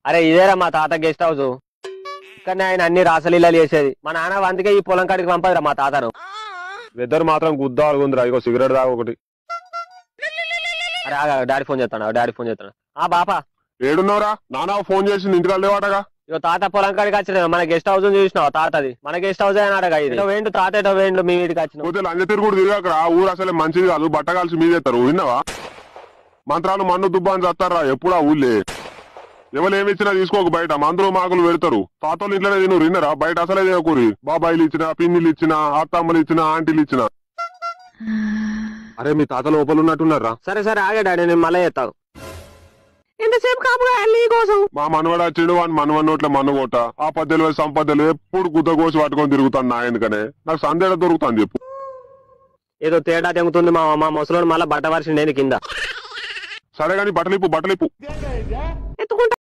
అరే ఇదేరా మా తాత గెస్ట్ హౌస్. ఇక్కడనే ఆయన అన్ని రాసలీలలు చేసేది. మా నాన్న అందుకే ఈ పొలం కాడికి పంపదురా మా తాతను. వెదర్ మాత్రం గుద్దా అడుగుందిరా. ఇగో సిగరెట్ దాగా ఒకటి. అరే డాడీ ఫోన్ చేస్తాను. ఆ బాపా ఏడున్నావురా? నాన్న ఫోన్ చేసి ఇంటికి వెళ్ళేవాటగా. ఇగో తాత పొలం కాడికి వచ్చిన మన గెస్ట్ హౌస్ చూసినావు తాతది. మన గెస్ట్ హౌస్ అన్నాడగా ఇది. వేండు తాత ఎటో వేండు మీ ఇంటికి వచ్చిన. పోతే లంజ తిరుగుడు తిరగకరా. ఊరు అసలే మంచిది కాదు. బట్ట కాల్సి మీదేస్తారు. విన్నావా? మంత్రాలు మన్ను దుబ్బా అని చస్తారా ఎప్పుడా ఊళ్ళే. ఎవరేమిచ్చినా తీసుకోక బయట మందులు మాకులు పెడతారు. తాతలు ఇంట్లోనే తిను. విన్నరా? బయట అసలే తినకూరి. బాబాయిలు ఇచ్చిన, పిన్నిలు ఇచ్చిన, అత్తమ్మలు ఇచ్చిన, ఆంటీలు ఇచ్చిన. అరే మీ తాత లోపల ఉన్నట్టున్నారా? సరే ఆగే డాడీ నేను మళ్ళీ చేస్తాను. ఎంతసేపు కాపుగా నీ కోసం. మా మనవడు వచ్చిండు. వాడిని మనవడి నోట్ల మన్ను కొట్ట. ఆ పద్దెలు సంపదలు ఎప్పుడు గుద్ద కోసి పట్టుకొని తిరుగుతాను నా. ఎందుకనే నాకు సందేహం దొరుకుతాను చెప్పు. ఏదో తేడా తెంగుతుంది మా ముసలోడు మళ్ళీ బట్ట వరిసిండేది కింద. సరే గాని బట్టలిప్పు. ఎత్తుకుంటా